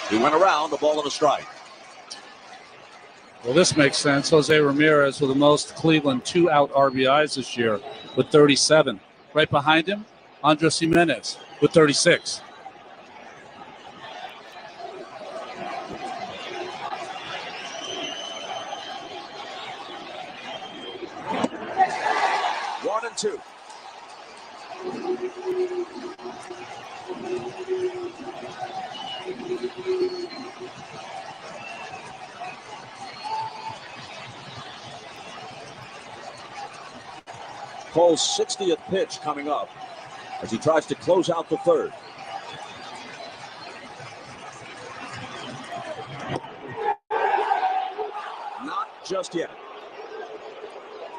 He went around, the ball and a strike. Well, this makes sense. Jose Ramirez with the most Cleveland 2-out RBIs this year with 37. Right behind him, Andres Jimenez with 36. One and two. Cole's 60th pitch coming up as he tries to close out the third. Not just yet.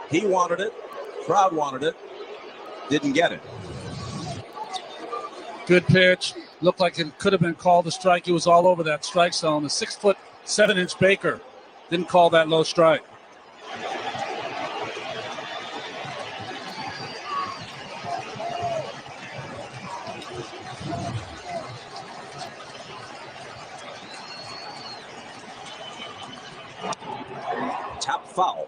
He wanted it. Crowd wanted it. Didn't get it. Good pitch. Looked like it could have been called a strike. He was all over that strike zone. The 6'7" Baker didn't call that low strike. Tap foul.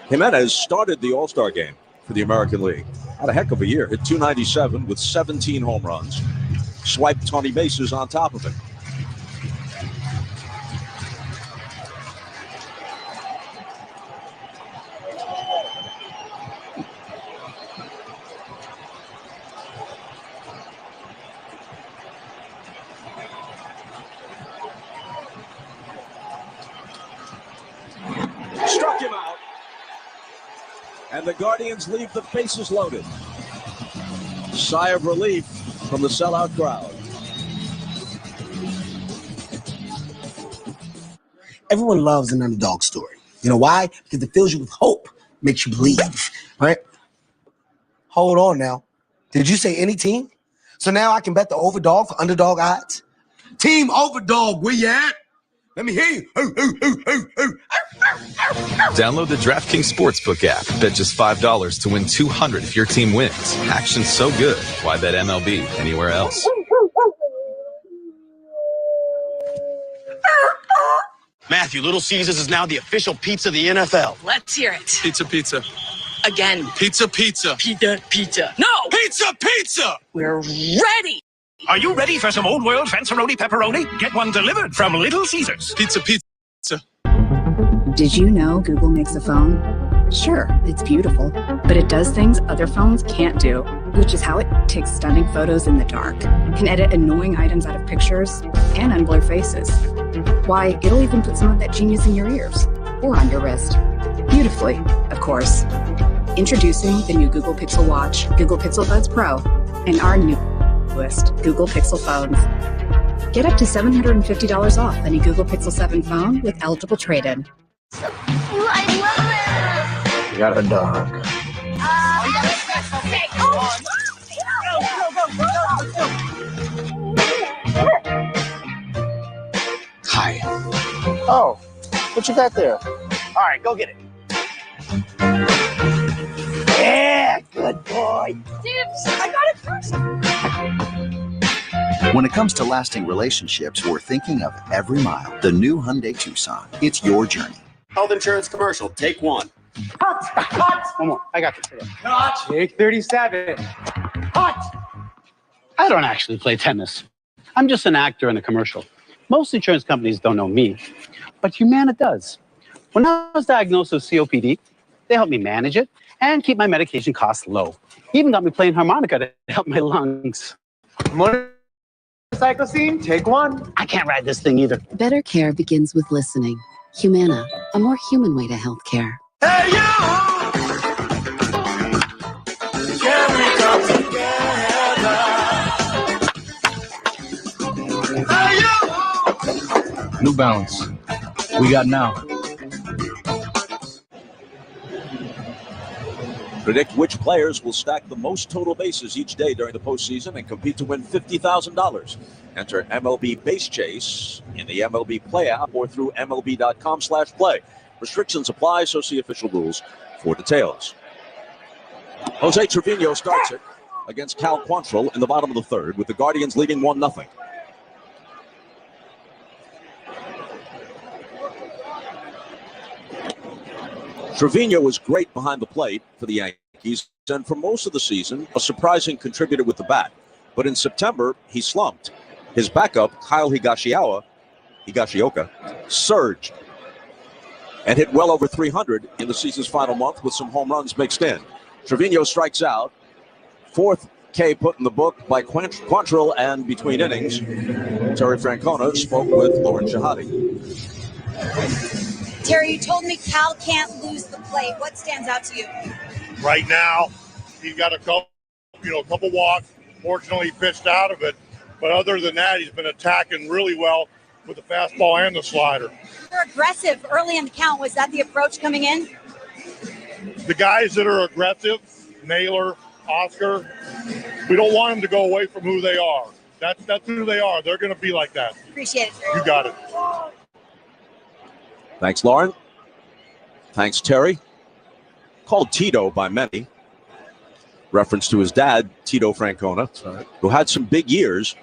Jimenez started the All-Star game for the American League. Had a heck of a year. Hit .297 with 17 home runs. Swiped 20 bases on top of it. Struck him out. And the Guardians leave the bases loaded. Sigh of relief from the sellout crowd. Everyone loves an underdog story. You know why? Because it fills you with hope, makes you believe, right? Hold on now. Did you say any team? So now I can bet the overdog for underdog odds? Team overdog, where you at? Let me hear you. Download the DraftKings Sportsbook app. Bet just $5 to win $200 if your team wins. Action's so good. Why bet MLB anywhere else? Matthew, Little Caesars is now the official pizza of the NFL. Let's hear it. Pizza, pizza. Again. Pizza, pizza. Pizza, pizza. No! Pizza, pizza! We're ready! Are you ready for some old world fanceroni pepperoni? Get one delivered from Little Caesars. Pizza, pizza. Did you know Google makes a phone? Sure, it's beautiful, but it does things other phones can't do, which is how it takes stunning photos in the dark, can edit annoying items out of pictures, and unblur faces. Why, it'll even put some of that genius in your ears, or on your wrist. Beautifully, of course. Introducing the new Google Pixel Watch, Google Pixel Buds Pro, and our newest Google Pixel phones. Get up to $750 off any Google Pixel 7 phone with eligible trade-in. I love it! You got a dog. Hi. Oh, what you got there? All right, go get it. Yeah, good boy. Dibs, I got it first. When it comes to lasting relationships, we're thinking of every mile. The new Hyundai Tucson. It's your journey. Health insurance commercial, take one. Cut! One more, I got you. Cut! Take 37. Cut! I don't actually play tennis. I'm just an actor in a commercial. Most insurance companies don't know me, but Humana does. When I was diagnosed with COPD, they helped me manage it and keep my medication costs low. Even got me playing harmonica to help my lungs. Motorcycle scene, take one. I can't ride this thing either. Better care begins with listening. Humana, a more human way to healthcare. Hey, you! Can we come together? Hey, you! New Balance. We got now. Predict which players will stack the most total bases each day during the postseason and compete to win $50,000. Enter MLB Base Chase in the MLB Play app or through MLB.com/play. Restrictions apply, so see official rules for details. Jose Trevino starts it against Cal Quantrill in the bottom of the third, with the Guardians leading 1-0. Trevino was great behind the plate for the Yankees, and for most of the season, a surprising contributor with the bat. But in September, he slumped. His backup, Kyle Higashioka, surged and hit well over 300 in the season's final month with some home runs mixed in. Trevino strikes out. Fourth K put in the book by Quantrill, and between innings, Terry Francona spoke with Lauren Shahadi. Terry, you told me Cal can't lose the plate. What stands out to you? Right now, he's got a couple walks. Fortunately, he pitched out of it. But other than that, he's been attacking really well with the fastball and the slider. You're aggressive early in the count. Was that the approach coming in? The guys that are aggressive, Naylor, Oscar, we don't want them to go away from who they are. That's who they are. They're going to be like that. Appreciate it, Terry. You got it. Thanks, Lauren. Thanks, Terry. Called Tito by many. Reference to his dad, Tito Francona, who had some big years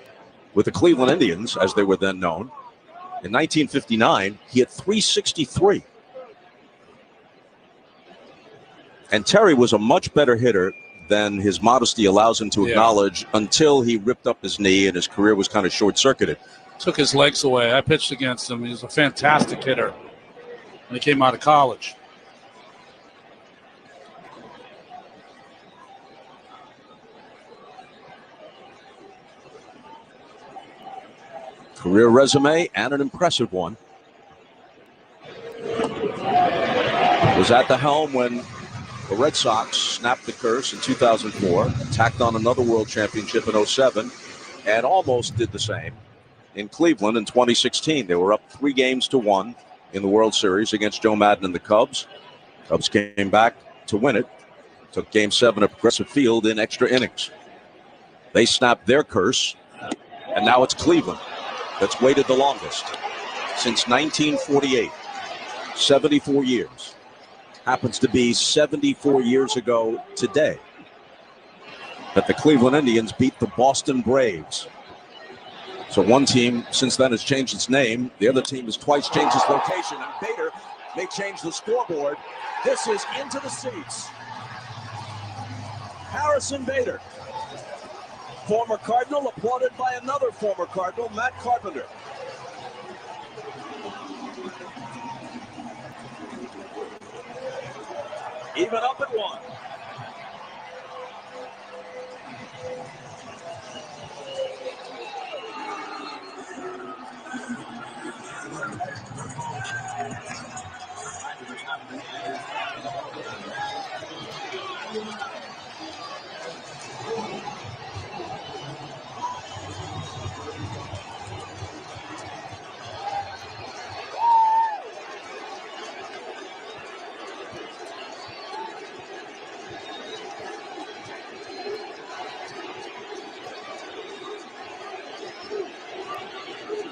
with the Cleveland Indians, as they were then known. In 1959, he hit .363. And Terry was a much better hitter than his modesty allows him to acknowledge until he ripped up his knee and his career was kind of short-circuited. Took his legs away. I pitched against him. He was a fantastic hitter when he came out of college. Career resume, and an impressive one. Was at the helm when the Red Sox snapped the curse in 2004, tacked on another world championship in 2007, and almost did the same in Cleveland in 2016. They were up 3-1 in the World Series against Joe Madden and the Cubs. Cubs came back to win it, took Game 7 at Progressive Field in extra innings. They snapped their curse, and now it's Cleveland that's waited the longest since 1948, 74 years. Happens to be 74 years ago today that the Cleveland Indians beat the Boston Braves. So one team since then has changed its name. The other team has twice changed its location, and Bader may change the scoreboard. This is into the seats. Harrison Bader, former Cardinal, applauded by another former Cardinal, Matt Carpenter. Even up at 1.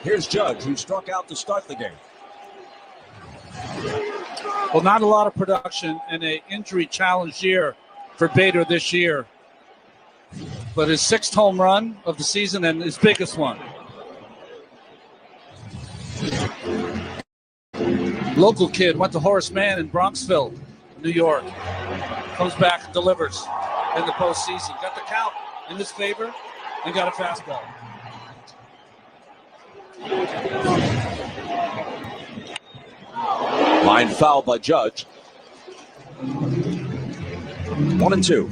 Here's Judge, who struck out to start the game. Well, not a lot of production in an injury-challenged year for Bader this year. But his 6th home run of the season and his biggest one. Local kid, went to Horace Mann in Bronxville, New York. Comes back and delivers in the postseason. Got the count in his favor and got a fastball. Line foul by Judge. 1-2.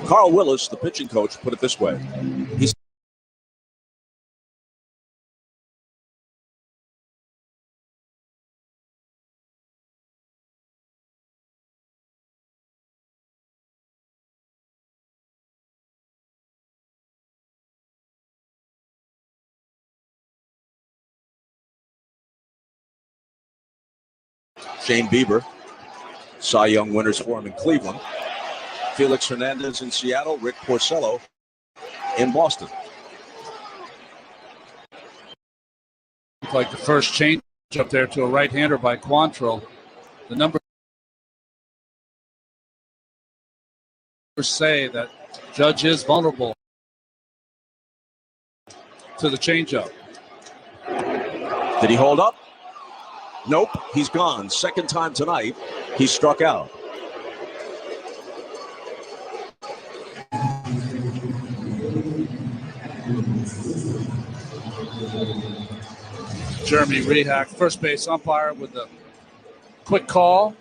Carl Willis, the pitching coach, put it this way. He's Shane Bieber, Cy Young winners for him in Cleveland. Felix Hernandez in Seattle, Rick Porcello in Boston. Like the first change up there to a right-hander by Quantrill. The numbers say that Judge is vulnerable to the changeup. Did he hold up? Nope, he's gone. Second time tonight, he struck out. Jeremy Rehack, first base umpire, with the quick call.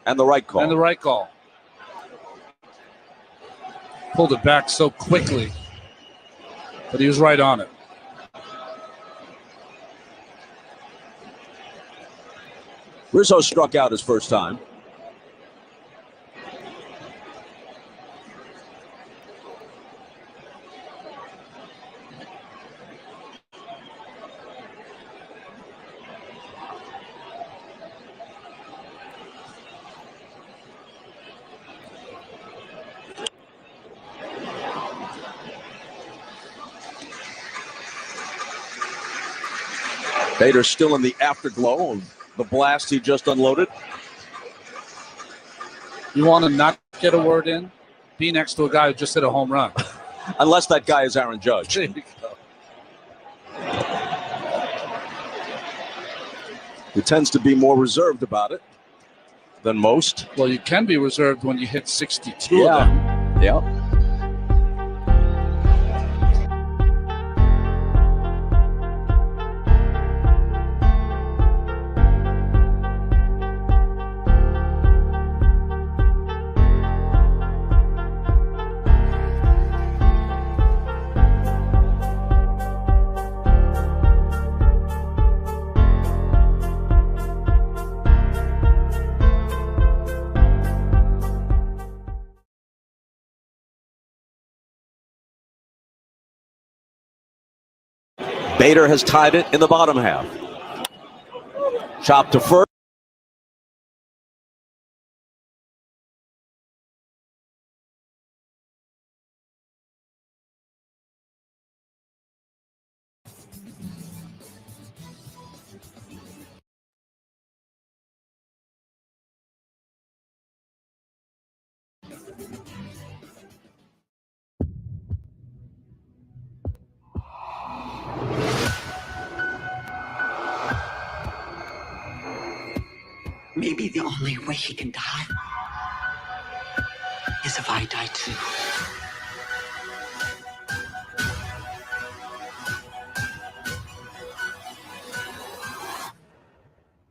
And the right call. And the right call. Pulled it back so quickly, but he was right on it. Rizzo struck out his first time. Bader still in the afterglow of the blast he just unloaded. You want to not get a word in? Be next to a guy who just hit a home run. Unless that guy is Aaron Judge. There you go. Who tends to be more reserved about it than most. Well, you can be reserved when you hit 62 Yeah. of them. Yeah. Bader has tied it in the bottom half. Chop to first. Maybe the only way he can die is if I die too.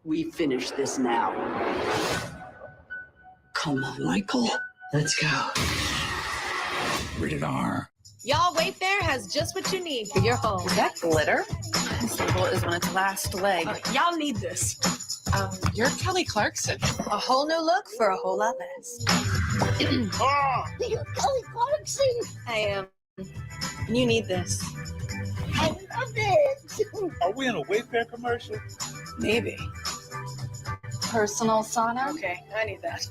We finish this now. Come on, Michael. Let's go. Rated R. Y'all, Wayfair has just what you need for your home. Is that glitter? Unstable is on its last leg. Y'all need this. You're Kelly Clarkson. A whole new look for a whole lot less. You're Kelly Clarkson. I am. You need this. I love it. Are we in a Wayfair commercial? Maybe. Personal sauna. Okay, I need that.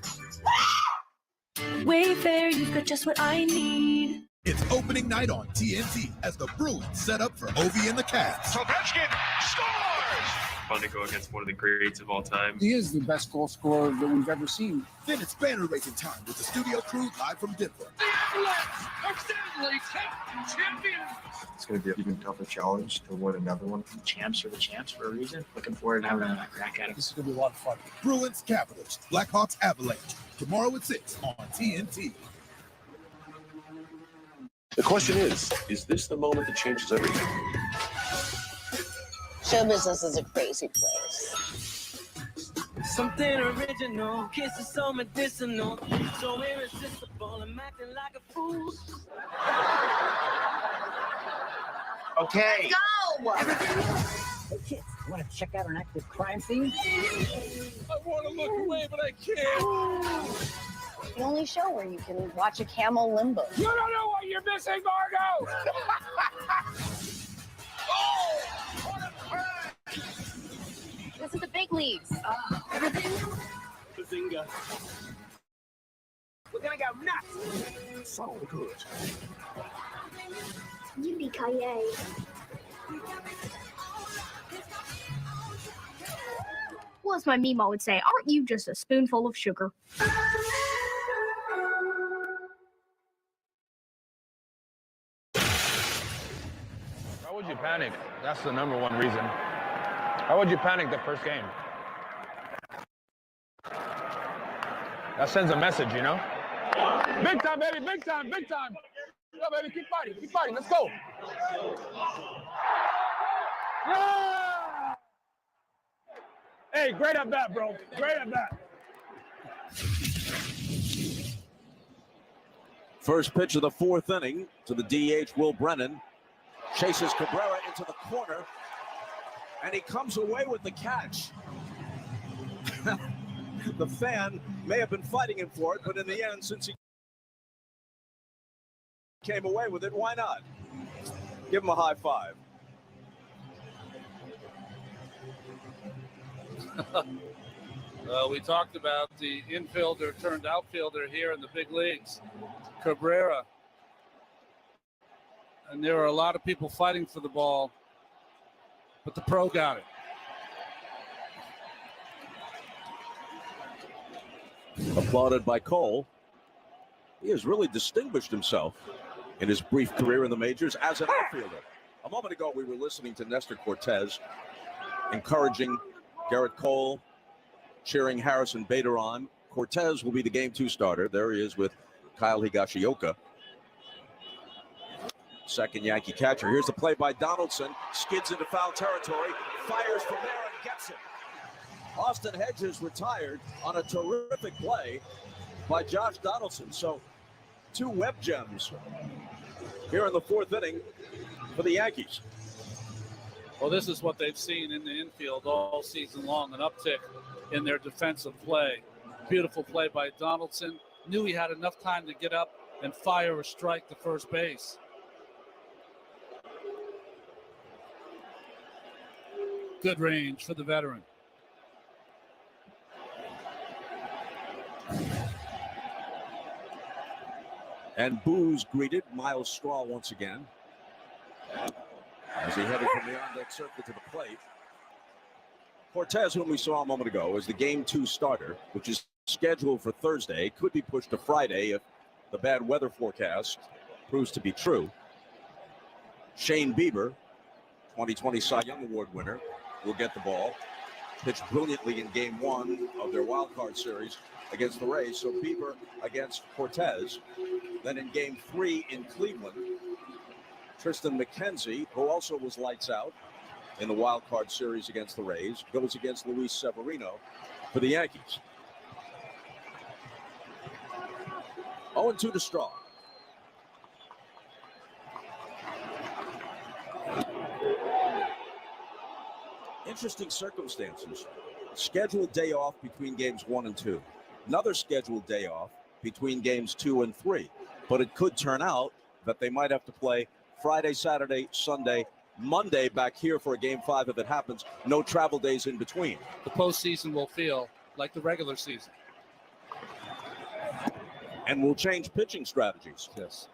Wayfair, you've got just what I need. It's opening night on TNT as the Bruins set up for Ovi and the Cavs. Ovechkin scores! Fun to go against one of the greats of all time. He is the best goal scorer that we've ever seen. Then it's banner raising time with the studio crew live from Denver. The Avalanche are Stanley Cup champions! It's going to be an even tougher challenge to win another one. The champs are the champs for a reason. Looking forward to having a crack at it. This is going to be a lot of fun. Bruins, Capitals, Blackhawks, Avalanche. Tomorrow at 6 on TNT. The question is this the moment that changes everything? Show business is a crazy place. Something original, kisses so medicinal, so irresistible, I'm acting like a fool. Okay. Go! Hey kids, you want to check out an active crime scene? I want to look away, but I can't. The only show where you can watch a camel limbo. You don't know what you're missing, Margo! Oh, what a crack! This is the big leagues. Bazinga. We're gonna go nuts. So good. Yippee-ki-yay. Well, as my Mima would say, aren't you just a spoonful of sugar? Why would you panic? That's the number one reason. Why would you panic the first game? That sends a message, you know? Big time, baby, big time, big time. Go, baby, keep fighting, let's go. Yeah! Hey, great at bat, bro, great at bat. First pitch of the fourth inning to the DH, Will Brennan. Chases Cabrera into the corner, and he comes away with the catch. The fan may have been fighting him for it, but in the end, since he came away with it, why not? Give him a high five. We talked about the infielder turned outfielder here in the big leagues, Cabrera. And there are a lot of people fighting for the ball, but the pro got it. Applauded by Cole. He has really distinguished himself in his brief career in the majors as an outfielder. A moment ago, we were listening to Nestor Cortez encouraging Garrett Cole, cheering Harrison Bader on. Cortez will be the Game 2 starter. There he is with Kyle Higashioka, second Yankee catcher. Here's the play by Donaldson. Skids into foul territory, fires from there and gets it. Austin Hedges retired on a terrific play by Josh Donaldson. So 2 web gems here in the fourth inning for the Yankees. Well, this is what they've seen in the infield all season long, an uptick in their defensive play. Beautiful play by Donaldson. Knew he had enough time to get up and fire a strike to first base. Good range for the veteran. And Booz greeted Miles Straw once again as he headed from the on-deck circuit to the plate. Cortez, whom we saw a moment ago, is the Game 2 starter, which is scheduled for Thursday. Could be pushed to Friday if the bad weather forecast proves to be true. Shane Bieber, 2020 Cy Young Award winner, will get the ball. Pitched brilliantly in Game 1 of their wild card series against the Rays. So Bieber against Cortez. Then in Game 3 in Cleveland, Tristan McKenzie, who also was lights out in the wild card series against the Rays, goes against Luis Severino for the Yankees. 0-2 to Straw. Interesting circumstances. Scheduled day off between games 1 and 2. Another scheduled day off between games 2 and 3. But it could turn out that they might have to play Friday, Saturday, Sunday, Monday back here for a Game 5 if it happens. No travel days in between. The postseason will feel like the regular season. And we'll change pitching strategies. Yes.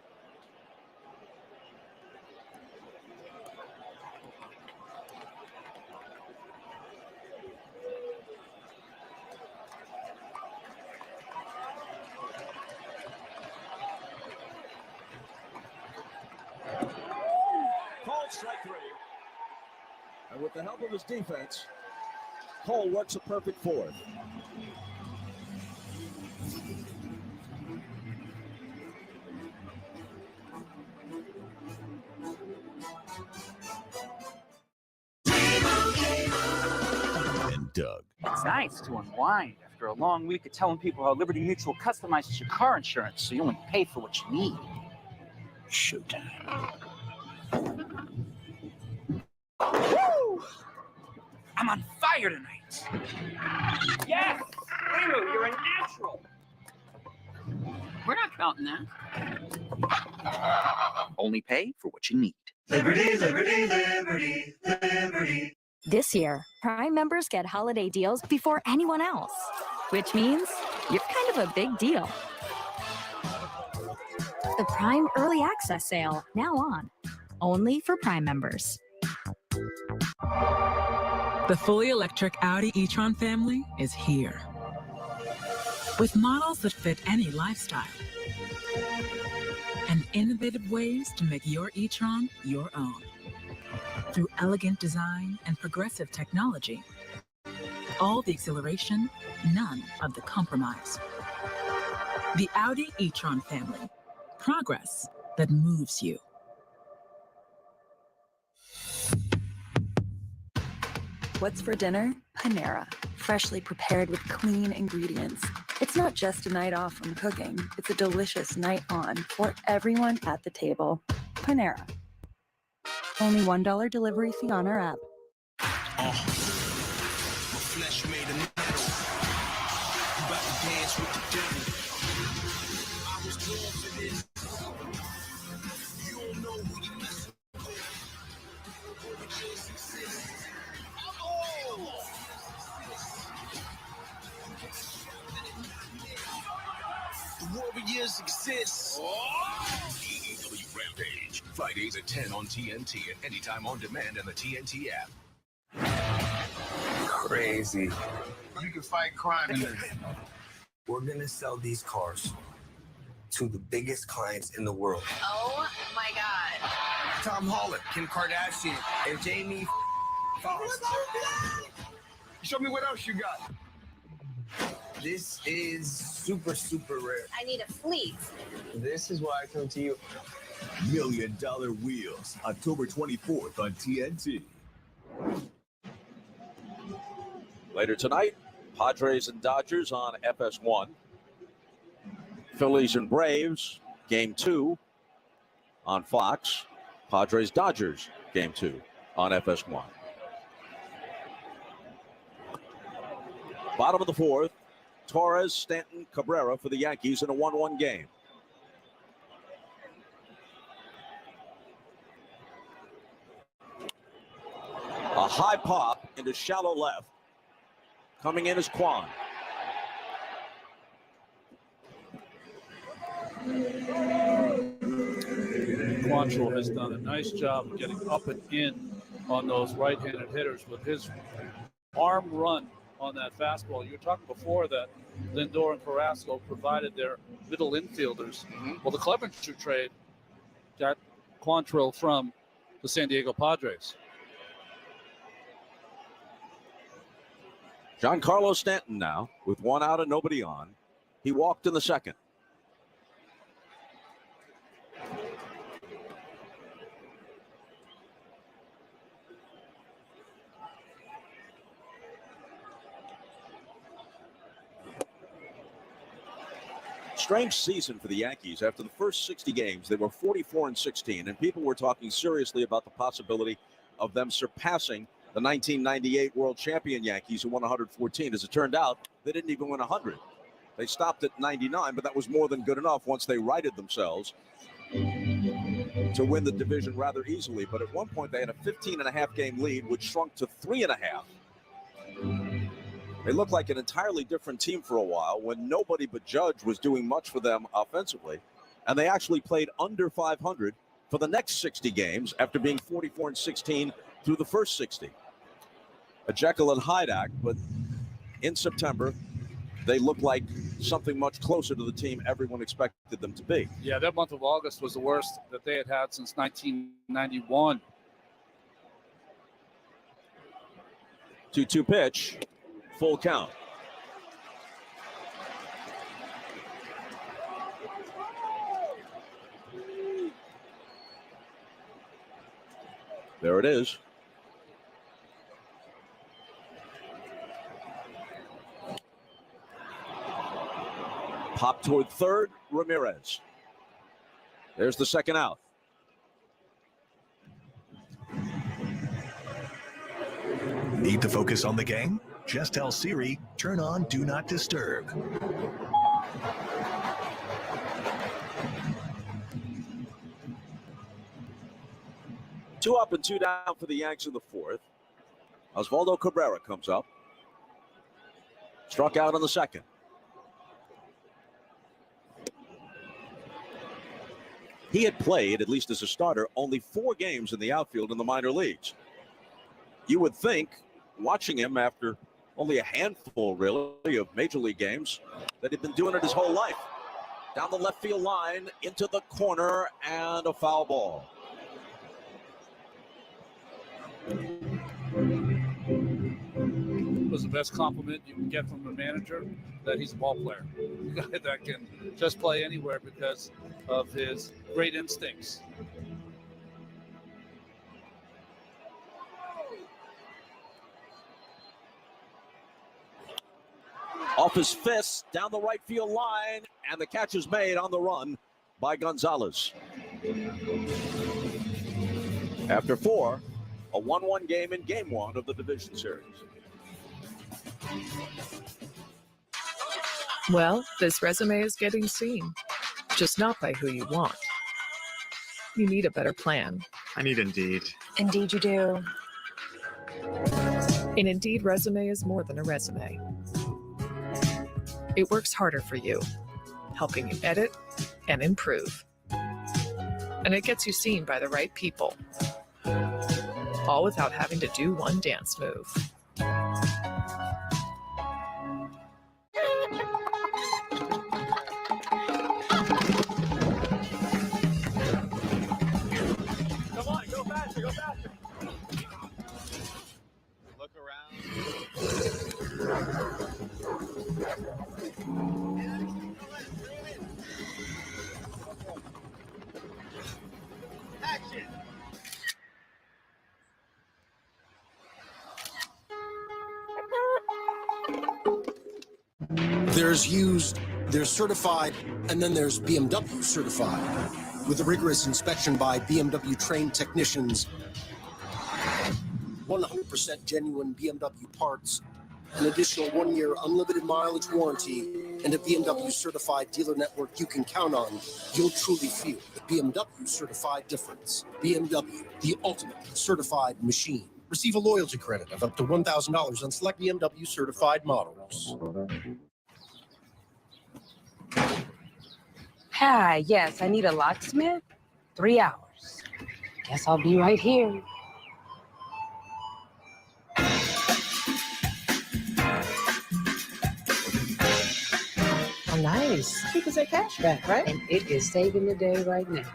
Called strike 3. And with the help of his defense, Cole works a perfect fourth. And Doug. It's nice to unwind after a long week of telling people how Liberty Mutual customizes your car insurance so you only pay for what you need. Showtime. Woo! I'm on fire tonight. Yes! Lulu, you're a natural. We're not counting that. Only pay for what you need. Liberty, liberty, liberty, liberty. This year, Prime members get holiday deals before anyone else, which means you're kind of a big deal. The Prime Early Access Sale, now on. Only for Prime members. The fully electric Audi e-tron family is here. With models that fit any lifestyle and innovative ways to make your e-tron your own. Through elegant design and progressive technology, all the exhilaration, none of the compromise. The Audi e-tron family. Progress that moves you. What's for dinner? Panera. Freshly prepared with clean ingredients. It's not just a night off from cooking. It's a delicious night on for everyone at the table. Panera. Only $1 delivery fee on our app. My flesh made of metal. You about to dance with the devil. I was born for this. You don't know who you mess with. The Warriors exist. AEW Rampage. Fridays at 10 on TNT and anytime on demand in the TNT app. Crazy. You can fight crime in this. We're gonna sell these cars to the biggest clients in the world. Oh my God. Tom Holland, Kim Kardashian, and Jamie Foxx. Show me what else you got. This is super, super rare. I need a fleet. This is why I come to you. $1 Million Wheels, October 24th on TNT. Later tonight, Padres and Dodgers on FS1. Phillies and Braves, Game 2 on Fox. Padres-Dodgers, Game 2 on FS1. Bottom of the fourth, Torres, Stanton, Cabrera for the Yankees in a 1-1 game. A high pop into shallow left. Coming in is Kwan. Quantrill has done a nice job of getting up and in on those right-handed hitters with his arm run on that fastball. You were talking before that Lindor and Carrasco provided their middle infielders. Well, the Clevenger trade got Quantrill from the San Diego Padres. Giancarlo Stanton now with one out and nobody on. He walked in the second. Strange season for the Yankees. After the first 60 games, they were 44-16, and people were talking seriously about the possibility of them surpassing the 1998 World Champion Yankees, who won 114. As it turned out, they didn't even win 100. They stopped at 99, but that was more than good enough once they righted themselves to win the division rather easily. But at one point, they had a 15.5 game lead, which shrunk to 3.5. They looked like an entirely different team for a while when nobody but Judge was doing much for them offensively. And they actually played under 500 for the next 60 games after being 44-16 through the first 60. A Jekyll and Hyde act, but in September, they looked like something much closer to the team everyone expected them to be. Yeah, that month of August was the worst that they had had since 1991. 2-2 pitch, full count. There it is. Pop toward third, Ramirez. There's the second out. Need to focus on the game? Just tell Siri, turn on Do Not Disturb. Two up and two down for the Yanks in the fourth. Osvaldo Cabrera comes up. Struck out on the second. He had played, at least as a starter, only 4 games in the outfield in the minor leagues. You would think watching him after only a handful, really, of major league games, that he'd been doing it his whole life. Down the left field line, into the corner, and a foul ball. It was the best compliment you can get from a manager, that he's a ball player. A guy that can just play anywhere because of his great instincts. Off his fist, down the right field line, and the catch is made on the run by Gonzalez. After 4, a 1-1 game in Game 1 of the division series. Well, this resume is getting seen, just not by who you want. You need a better plan. I need Indeed. Indeed you do. An Indeed resume is more than a resume. It works harder for you, helping you edit and improve. And it gets you seen by the right people, all without having to do one dance move. Come on, go faster, go faster. Look around. Action. There's used, there's certified, and then there's BMW certified, with a rigorous inspection by BMW trained technicians, 100% genuine BMW parts, an additional 1-year unlimited mileage warranty, and a BMW certified dealer network you can count on. You'll truly feel the BMW certified difference. BMW, the ultimate certified machine. Receive a loyalty credit of up to $1,000 on select BMW certified models. Hi, yes, I need a locksmith. 3 hours. Guess I'll be right here. Oh, nice. 2% cash back, right? And it is saving the day right now.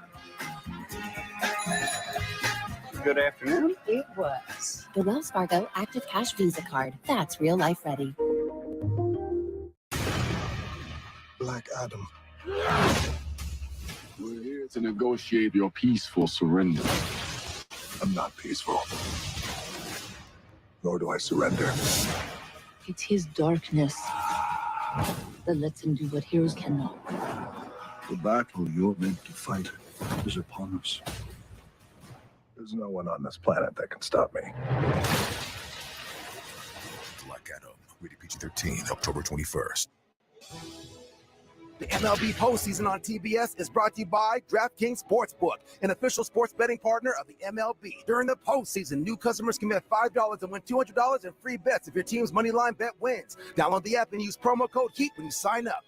Good afternoon. It was. The Wells Fargo Active Cash Visa Card. That's real life ready. Black Adam. We're here to negotiate your peaceful surrender. I'm not peaceful. Nor do I surrender. It's his darkness that lets him do what heroes cannot. The battle you're meant to fight is upon us. There's no one on this planet that can stop me. Black Adam, rated PG-13, October 21st. The MLB postseason on TBS is brought to you by DraftKings Sportsbook, an official sports betting partner of the MLB. During the postseason, new customers can bet $5 and win $200 in free bets if your team's money line bet wins. Download the app and use promo code HEAT when you sign up.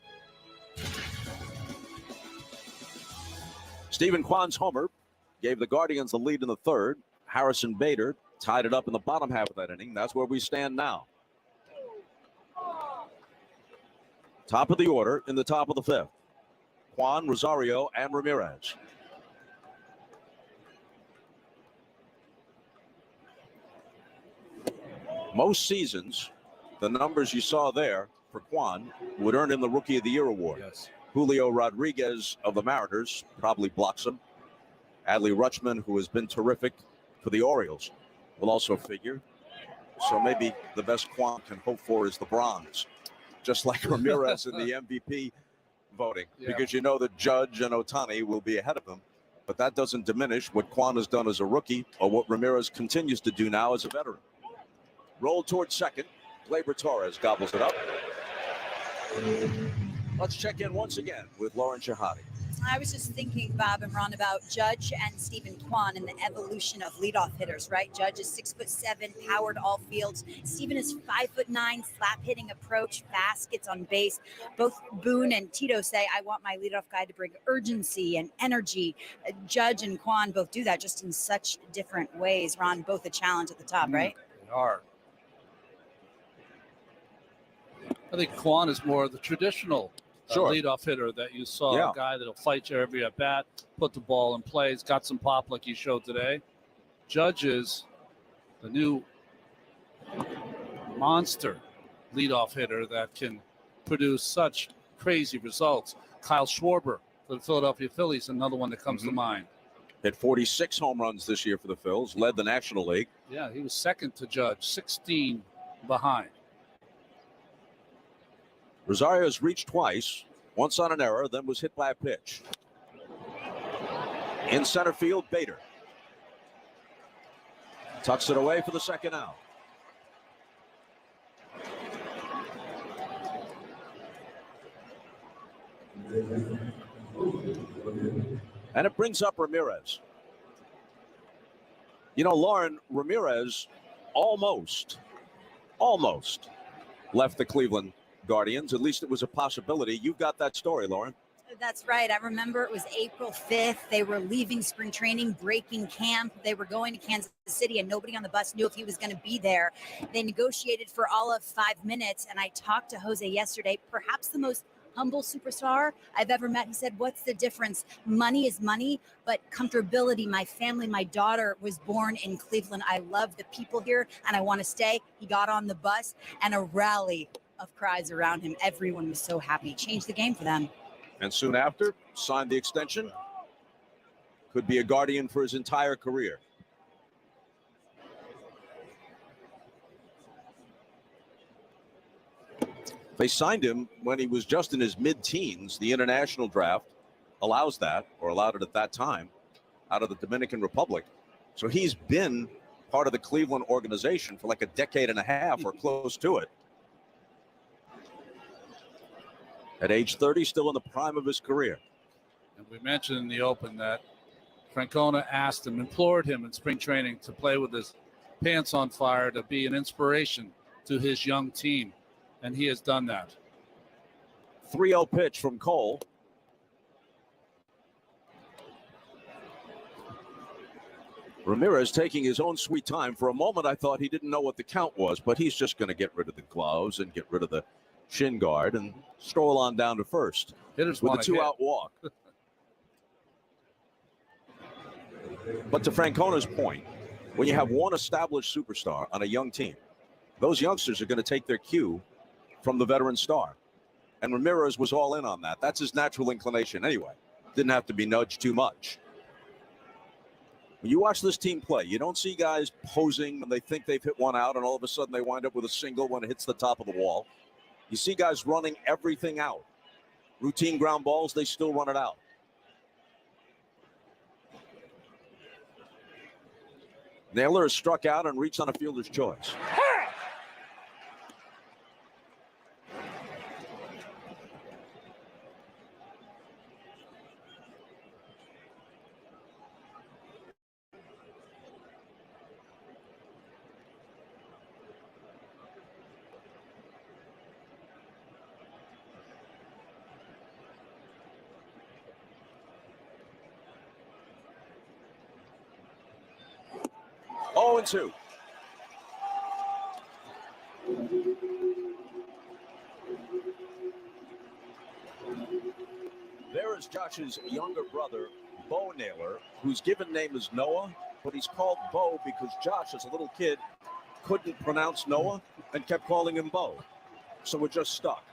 Stephen Kwan's homer gave the Guardians the lead in the 3rd. Harrison Bader tied it up in the bottom half of that inning. That's where we stand now. Top of the order in the top of the 5th. Kwan, Rosario, and Ramirez. Most seasons, the numbers you saw there for Kwan would earn him the Rookie of the Year award. Yes. Julio Rodriguez of the Mariners probably blocks him. Adley Rutschman, who has been terrific for the Orioles, will also figure. So maybe the best Kwan can hope for is the bronze, just like Ramirez in the MVP voting, because you know that Judge and Ohtani will be ahead of him. But that doesn't diminish what Kwan has done as a rookie or what Ramirez continues to do now as a veteran. Roll towards second. Gleyber Torres gobbles it up. Let's check in once again with Lauren Shahadi. I was just thinking, Bob and Ron, about Judge and Stephen Kwan and the evolution of leadoff hitters, right? Judge is 6'7", powered all fields. Stephen is 5'9", slap hitting approach, fast, gets on base. Both Boone and Tito say, I want my leadoff guy to bring urgency and energy. Judge and Kwan both do that just in such different ways. Ron, both a challenge at the top, right? They are. I think Kwan is more of the traditional Sure. leadoff hitter that you saw, Yeah. a guy that'll fight you every at bat, put the ball in play. He's got some pop like he showed today. Judge is the new monster leadoff hitter that can produce such crazy results. Kyle Schwarber for the Philadelphia Phillies, another one that comes to mind. Hit 46 home runs this year for the Phils, led the National League. Yeah, he was second to Judge, 16 behind. Rosario has reached twice, once on an error, then was hit by a pitch. In center field, Bader tucks it away for the second out. And it brings up Ramirez. You know, Lauren, Ramirez almost left the Cleveland Guardians. At least it was a possibility. You've got that story, Lauren. That's right. I remember it was April 5th. They were leaving spring training, breaking camp. They were going to Kansas City, and nobody on the bus knew if he was going to be there. They negotiated for all of 5 minutes, and I talked to Jose yesterday, perhaps the most humble superstar I've ever met. He said, what's the difference? Money is money, but comfortability. My family, my daughter was born in Cleveland. I love the people here, and I want to stay. He got on the bus, and a rally of cries around him. Everyone was so happy. Changed the game for them. And soon after, signed the extension. Could be a Guardian for his entire career. They signed him when he was just in his mid-teens. The international draft allows that, or allowed it at that time, out of the Dominican Republic. So he's been part of the Cleveland organization for like a decade and a half or close to it. At age 30, still in the prime of his career. And we mentioned in the open that Francona asked him, implored him in spring training to play with his pants on fire, to be an inspiration to his young team. And he has done that. 3-0 pitch from Cole. Ramirez taking his own sweet time. For a moment, I thought he didn't know what the count was, but he's just going to get rid of the gloves and get rid of the shin guard and stroll on down to first Hitters with a want to 2-out walk. But to Francona's point, when you have one established superstar on a young team, those youngsters are going to take their cue from the veteran star. And Ramirez was all in on that. That's his natural inclination anyway. Didn't have to be nudged too much. When you watch this team play, you don't see guys posing when they think they've hit one out and all of a sudden they wind up with a single when it hits the top of the wall. You see guys running everything out. Routine ground balls, they still run it out. Naylor is struck out and reached on a fielder's choice. Oh, and 2. There is Josh's younger brother, Bo Naylor, whose given name is Noah, but he's called Bo because Josh, as a little kid, couldn't pronounce Noah and kept calling him Bo. So we're just stuck.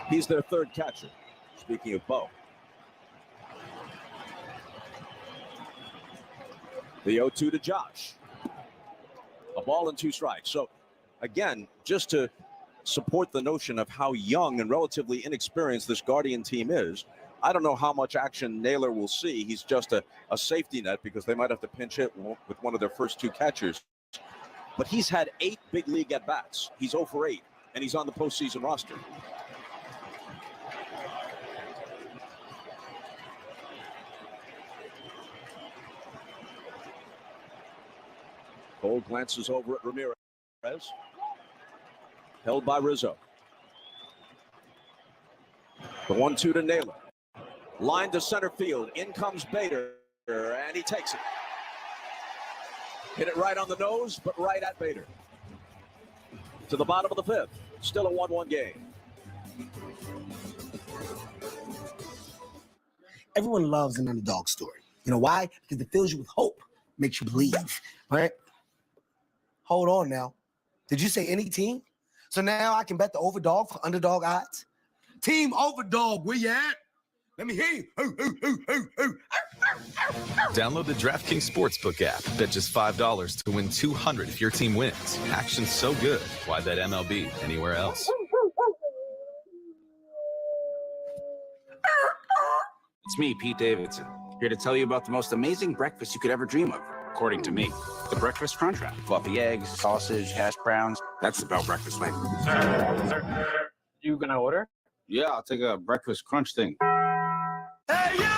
He's their third catcher, speaking of Bo. The 0-2 to Josh. A ball and 2 strikes. So, again, just to support the notion of how young and relatively inexperienced this Guardian team is, I don't know how much action Naylor will see. He's just a safety net because they might have to pinch hit with one of their first 2 catchers. But he's had 8 big league at-bats. He's 0 for 8, and he's on the postseason roster. Cole glances over at Ramirez. Held by Rizzo. The 1-2 to Naylor. Line to center field. In comes Bader, and he takes it. Hit it right on the nose, but right at Bader. To the bottom of the 5th. Still a 1-1 game. Everyone loves an underdog story. You know why? Because it fills you with hope, makes you believe, right? Hold on now. Did you say any team? So now I can bet the overdog for underdog odds? Team overdog, where you at? Let me hear you. Download the DraftKings Sportsbook app. Bet just $5 to win $200 if your team wins. Action's so good, why bet MLB anywhere else? It's me, Pete Davidson, here to tell you about the most amazing breakfast you could ever dream of, according to me. The Breakfast Crunch Wrap. Fluffy eggs, sausage, hash browns. That's the Bell Breakfast flavor. Sir, you gonna order? Yeah, I'll take a breakfast crunch thing. Hey, yo!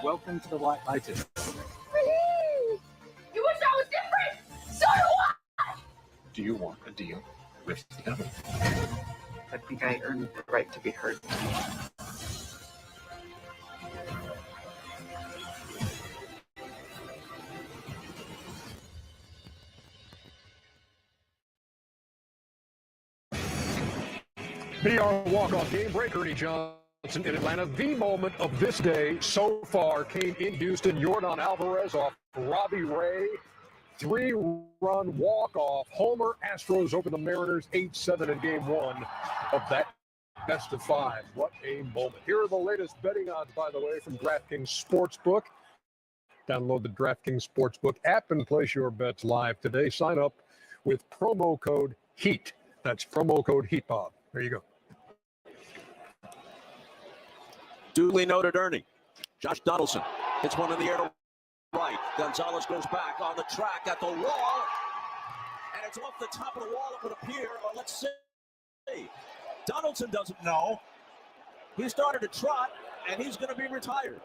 Welcome to the White Light. You wish I was different? So do I! Do you want a deal with the other? I think I earned the right to be heard. BR walk-off game breaker, Ernie Johnson in Atlanta. The moment of this day so far came in Houston. Yordan Alvarez off Robbie Ray. 3-run walk-off homer. Astros over the Mariners 8-7 in game one of that best of five. What a moment. Here are the latest betting odds, by the way, from DraftKings Sportsbook. Download the DraftKings Sportsbook app and place your bets live today. Sign up with promo code HEAT. That's promo code HEAT, Bob. There you go. Duly noted, Ernie. Josh Donaldson hits one in the air to right. Gonzalez goes back on the track at the wall. And it's off the top of the wall, it would appear. Or let's see. Donaldson doesn't know. He started to trot, and he's going to be retired.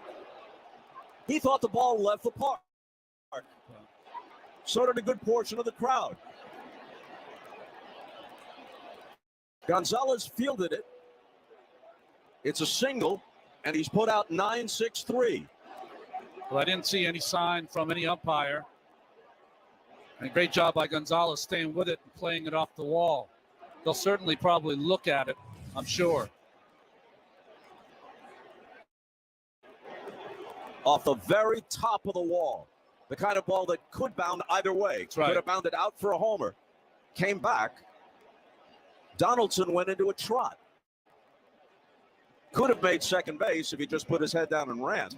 He thought the ball left the park. So did a good portion of the crowd. Gonzalez fielded it. It's a single, and he's put out 9-6-3. Well, I didn't see any sign from any umpire. And a great job by Gonzalez staying with it and playing it off the wall. They'll certainly probably look at it, I'm sure. Off the very top of the wall. The kind of ball that could bound either way. That's right. Could have bounded out for a homer. Came back. Donaldson went into a trot. Could have made second base if he just put his head down and ran.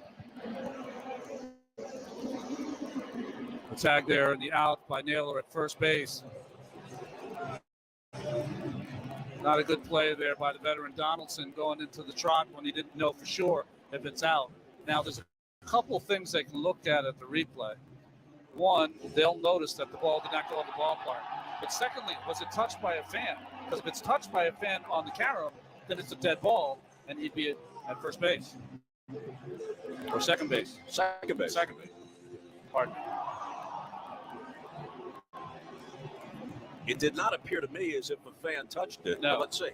The tag there and the out by Naylor at first base. Not a good play there by the veteran Donaldson going into the trot when he didn't know for sure if it's out. Now, there's a couple things they can look at the replay. One, they'll notice that the ball did not go on the ballpark. But secondly, was it touched by a fan? Because if it's touched by a fan on the camera, then it's a dead ball, and he'd be at first base. Or second base. Second base. Second base. Pardon. It did not appear to me as if a fan touched it. No. But let's see.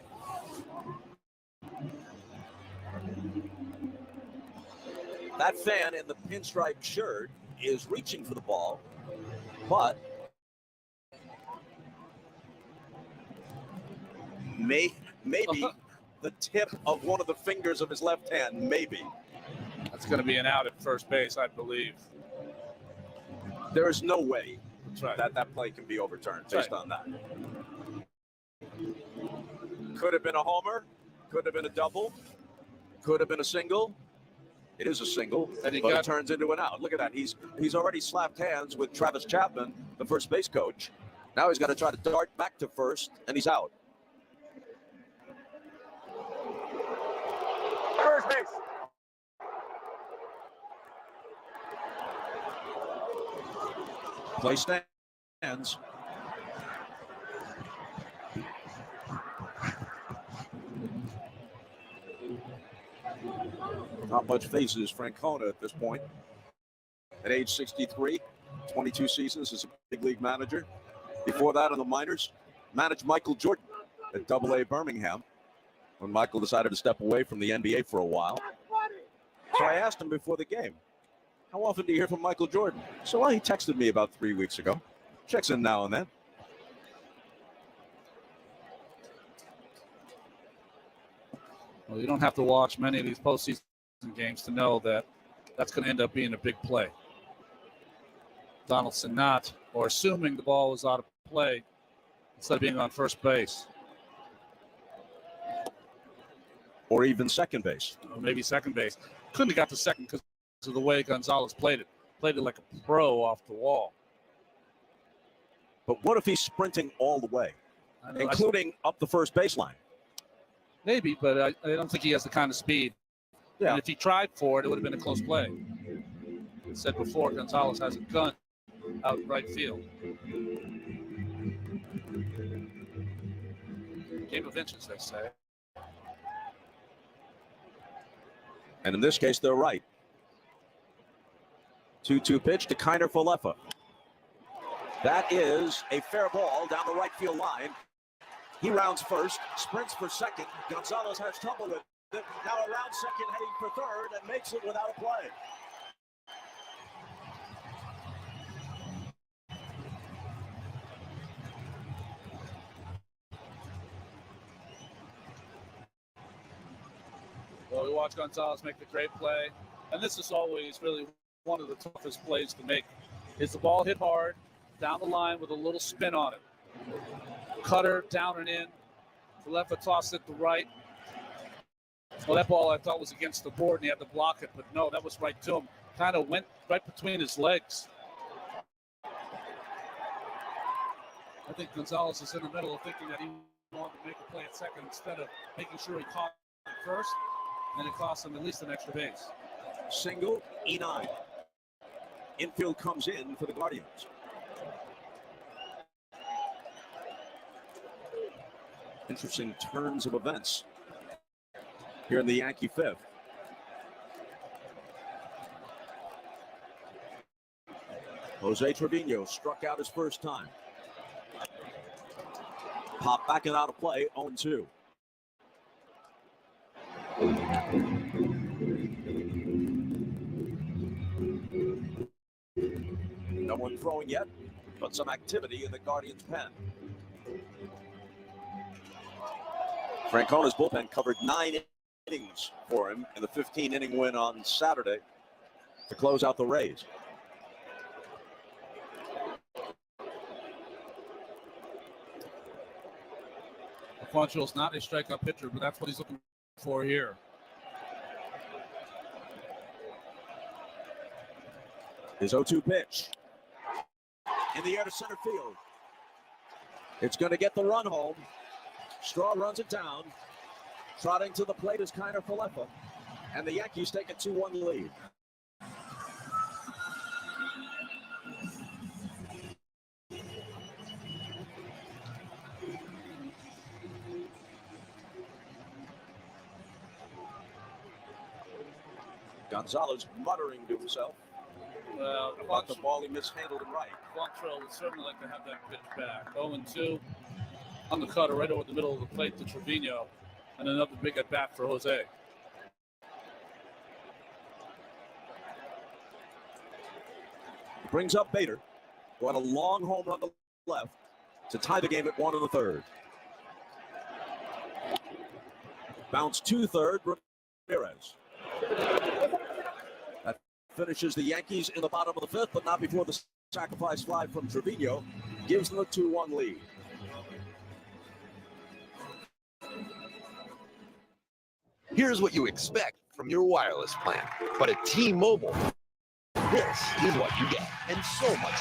That fan in the pinstripe shirt is reaching for the ball, but maybe the tip of one of the fingers of his left hand, maybe. That's going to be an out at first base, I believe. There is no way right. that play can be overturned based on that. Could have been a homer, could have been a double, could have been a single. It is a single, but it turns into an out. Look at that. He's already slapped hands with Travis Chapman, the first base coach. Now he's got to try to dart back to first, and he's out. First base. Play stands. Not much faces Francona at this point. At age 63, 22 seasons as a big league manager. Before that in the minors, managed Michael Jordan at AA Birmingham when Michael decided to step away from the NBA for a while. So I asked him before the game, how often do you hear from Michael Jordan? So, well, he texted me about 3 weeks ago. Checks in now and then. Well, you don't have to watch many of these postseason games to know that that's going to end up being a big play. Donaldson not, or assuming the ball was out of play instead of being on first base. Or even second base. Or maybe second base. Couldn't have got to second because of the way Gonzalez played it. Played it like a pro off the wall. But what if he's sprinting all the way, including up the first baseline? Maybe, but I don't think he has the kind of speed. Yeah. And if he tried for it, it would have been a close play. I said before, Gonzalez has a gun out in right field. Game of inches, they say. And in this case, they're right. 2-2 pitch to Kiner Falefa. That is a fair ball down the right field line. He rounds first, sprints for second. Gonzalez has trouble with it. Now around second, heading for third, and makes it without a play. Well, we watch Gonzalez make the great play, and this is always really one of the toughest plays to make. Is the ball hit hard, down the line with a little spin on it. Cutter down and in. Falefa tossed it to right. Well, that ball I thought was against the board, and he had to block it, but no, that was right to him. Kind of went right between his legs. I think Gonzalez is in the middle of thinking that he wanted to make a play at second instead of making sure he caught it first, and it cost him at least an extra base. Single, E9. Infield comes in for the Guardians. Interesting turns of events here in the Yankee fifth. Jose Trevino struck out his first time. Pop back and out of play, 0-2. No one throwing yet, but some activity in the Guardians' pen. Francona's bullpen covered 9 innings for him in the 15-inning win on Saturday to close out the Rays. Quantrill's not a strikeout pitcher, but that's what he's looking for here. His 0-2 pitch. In the air to center field. It's going to get the run home. Straw runs it down. Trotting to the plate is Kiner Falefa. And the Yankees take a 2-1 lead. Gonzalez muttering to himself. Well, about the ball he mishandled him right. Quantrill would certainly like to have that pitch back. 0-2 on the cutter right over the middle of the plate to Trevino. And another big at bat for Jose. brings up Bader, who had a long home run to the left to tie the game at 1 1/3. Bounce to third, Ramirez. That finishes the Yankees in the bottom of the 5th, but not before the sacrifice fly from Trevino gives them a 2-1 lead. Here's what you expect from your wireless plan. But at T-Mobile, this is what you get, and so much